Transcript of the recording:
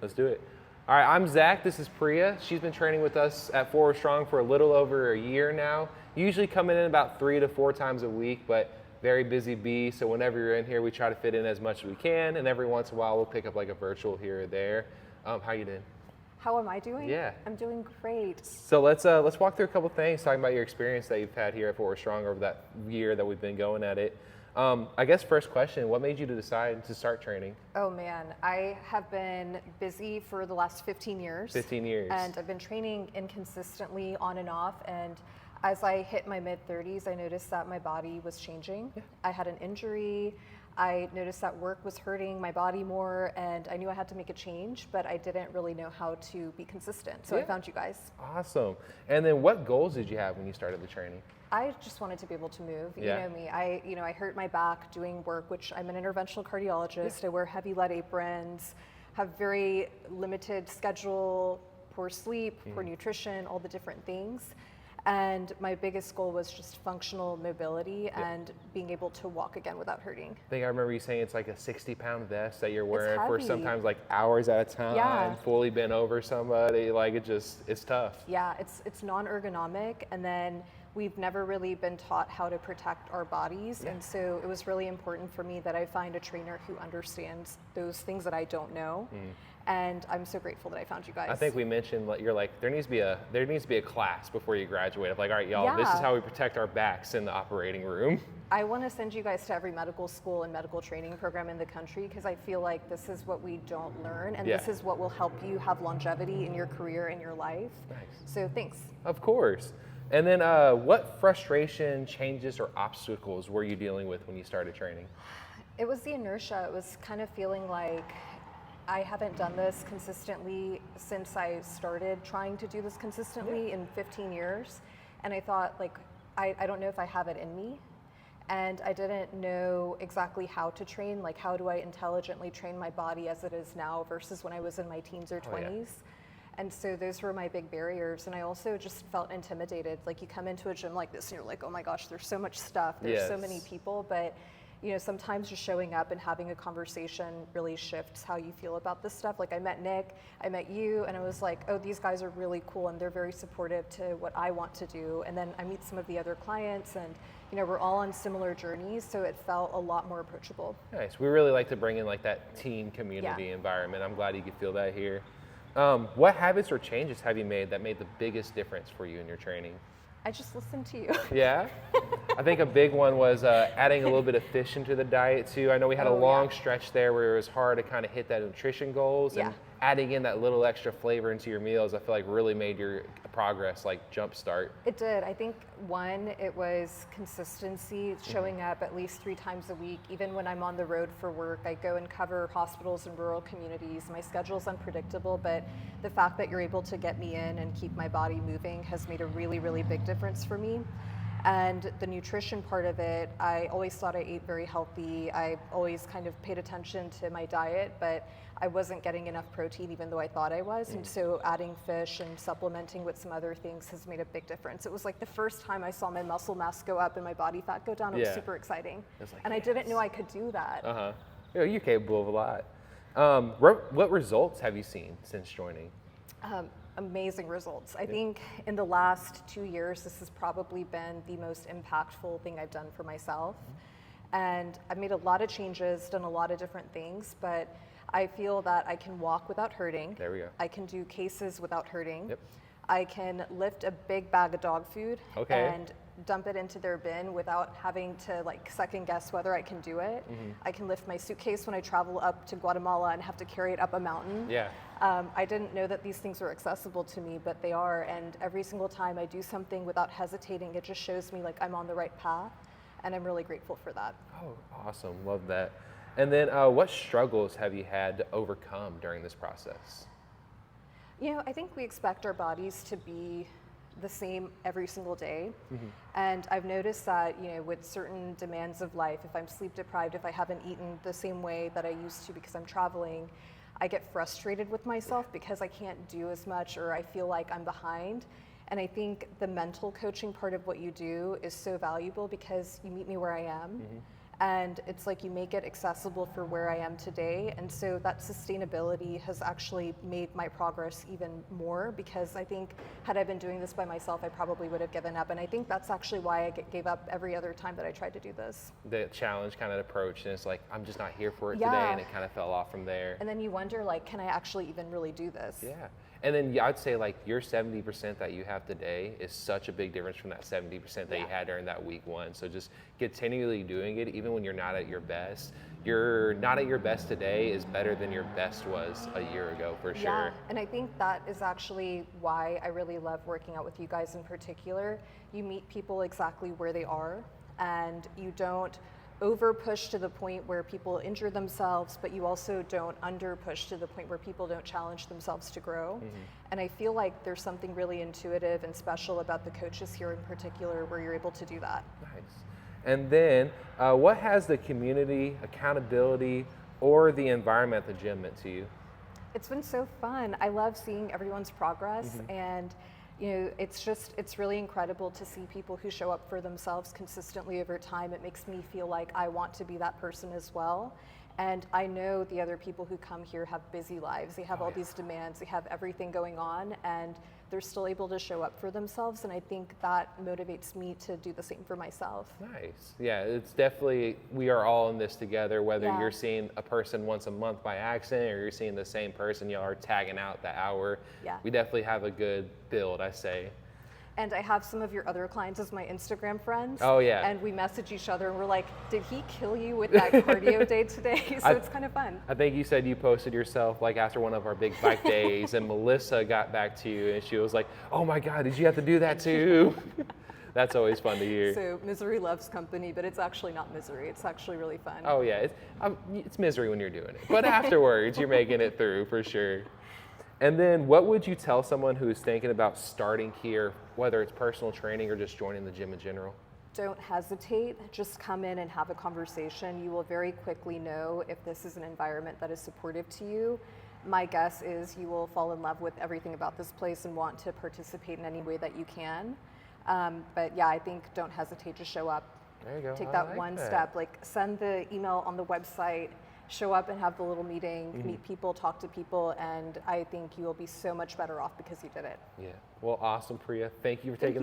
Let's do it. All right, I'm Zach. This is Priya. She's been training with us at Forward Strong for a little over a year now. Usually coming in about 3 to 4 times a week, but very busy bee. So whenever you're in here, we try to fit in as much as we can, and every once in a while we'll pick up like a virtual here or there. How you doing? How am I doing? Yeah. I'm doing great. So let's walk through a couple things, talking about your experience that you've had here at Forward Strong over that year that we've been going at it. I guess first question, what made you to decide to start training? Oh man, I have been busy for the last 15 years. 15 years. And I've been training inconsistently on and off. And as I hit my mid-30s, I noticed that my body was changing. Yeah. I had an injury. I noticed that work was hurting my body more, and I knew I had to make a change, but I didn't really know how to be consistent. So I found you guys. Awesome. And then what goals did you have when you started the training? I just wanted to be able to move. Yeah. You know me. I hurt my back doing work, which I'm an interventional cardiologist. Yeah. I wear heavy lead aprons, have very limited schedule, poor sleep, poor nutrition, all the different things. And my biggest goal was just functional mobility and being able to walk again without hurting. I think I remember you saying it's like a 60-pound vest that you're wearing for heavy. sometimes like hours at a time, fully bent over somebody. Like it's tough. Yeah, it's non-ergonomic, and then we've never really been taught how to protect our bodies. And so it was really important for me that I find a trainer who understands those things that I don't know. And I'm so grateful that I found you guys. I think we mentioned you're like there needs to be a class before you graduate of like, all right, y'all, this is how we protect our backs in the operating room. I want to send you guys to every medical school and medical training program in the country, because I feel like this is what we don't learn, and this is what will help you have longevity in your career and your life. Nice. So thanks. Of course. And then what frustration, changes, or obstacles were you dealing with when you started training? It was the inertia. It was kind of feeling like I haven't done this consistently since I started trying to do this consistently in 15 years. And I thought, like, I don't know if I have it in me. And I didn't know exactly how to train. Like, how do I intelligently train my body as it is now versus when I was in my teens or 20s? And so those were my big barriers. And I also just felt intimidated. Like, you come into a gym like this and you're like, oh my gosh, there's so much stuff. There's so many people. But you know, sometimes just showing up and having a conversation really shifts how you feel about this stuff. Like, I met Nick, I met you, and I was like, oh, these guys are really cool and they're very supportive to what I want to do. And then I meet some of the other clients, and you know, we're all on similar journeys, so it felt a lot more approachable. Nice. We really like to bring in like that team community environment. I'm glad you could feel that here. What habits or changes have you made that made the biggest difference for you in your training? I just listened to you. Yeah? I think a big one was adding a little bit of fish into the diet too. I know we had a long stretch there where it was hard to kind of hit that nutrition goals, and adding in that little extra flavor into your meals, I feel like really made your progress like jump start. It did. I think one, it was consistency, showing up at least 3 times a week. Even when I'm on the road for work, I go and cover hospitals and rural communities. My schedule's unpredictable, but the fact that you're able to get me in and keep my body moving has made a really, really big difference for me. And the nutrition part of it, I always thought I ate very healthy. I always kind of paid attention to my diet, but I wasn't getting enough protein even though I thought I was. And so adding fish and supplementing with some other things has made a big difference. It was like the first time I saw my muscle mass go up and my body fat go down. It was super exciting. Like, and I didn't know I could do that. Yeah, you're capable of a lot. What results have you seen since joining? Amazing results. I think in the last 2 years, this has probably been the most impactful thing I've done for myself. And I've made a lot of changes, done a lot of different things, but I feel that I can walk without hurting. There we go. I can do cases without hurting. I can lift a big bag of dog food and dump it into their bin without having to like second guess whether I can do it. I can lift my suitcase when I travel up to Guatemala and have to carry it up a mountain. I didn't know that these things were accessible to me, but they are. And every single time I do something without hesitating, it just shows me like I'm on the right path. And I'm really grateful for that. Oh, awesome. Love that. And then what struggles have you had to overcome during this process? You know, I think we expect our bodies to be the same every single day. And I've noticed that, you know, with certain demands of life, if I'm sleep deprived, if I haven't eaten the same way that I used to because I'm traveling, I get frustrated with myself because I can't do as much or I feel like I'm behind. And I think the mental coaching part of what you do is so valuable because you meet me where I am. And it's like you make it accessible for where I am today. And so that sustainability has actually made my progress even more, because I think had I been doing this by myself, I probably would have given up. And I think that's actually why I gave up every other time that I tried to do this. The challenge kind of approach, and it's like, I'm just not here for it Yeah. today, and it kind of fell off from there. And then you wonder, like, can I actually even really do this? Yeah. And then I'd say like your 70% that you have today is such a big difference from that 70% that you had during that week one. So just continually doing it, even when you're not at your best. You're not at your best today is better than your best was a year ago, for sure. Yeah, and I think that is actually why I really love working out with you guys in particular. You meet people exactly where they are, and you don't over push to the point where people injure themselves, but you also don't under push to the point where people don't challenge themselves to grow. And I feel like there's something really intuitive and special about the coaches here in particular where you're able to do that. Nice. And then what has the community, accountability, or the environment at the gym meant to you? It's been so fun. I love seeing everyone's progress, and you know, it's really incredible to see people who show up for themselves consistently over time. It makes me feel like I want to be that person as well. And I know the other people who come here have busy lives. They have all these demands, they have everything going on, and they're still able to show up for themselves. And I think that motivates me to do the same for myself. Nice. Yeah, it's definitely, we are all in this together, whether Yeah. you're seeing a person once a month by accident or you're seeing the same person, y'all are tagging out the hour. Yeah. We definitely have a good build, I say. And I have some of your other clients as my Instagram friends. Oh, yeah. And we message each other and we're like, did he kill you with that cardio day today? So it's kind of fun. I think you said you posted yourself like after one of our big bike days, and Melissa got back to you and she was like, oh my God, did you have to do that too? That's always fun to hear. So misery loves company, but it's actually not misery. It's actually really fun. Oh yeah, it's misery when you're doing it, but afterwards you're making it through for sure. And then what would you tell someone who is thinking about starting here, whether it's personal training or just joining the gym in general? Don't hesitate, just come in and have a conversation. You will very quickly know if this is an environment that is supportive to you. My guess is you will fall in love with everything about this place and want to participate in any way that you can. But yeah, I think don't hesitate to show up. There you go. Take I that like one that. step, like send the email on the website, show up and have the little meeting, meet people, talk to people, and I think you will be so much better off because you did it. Yeah. Well, awesome, Priya. Thank you for taking the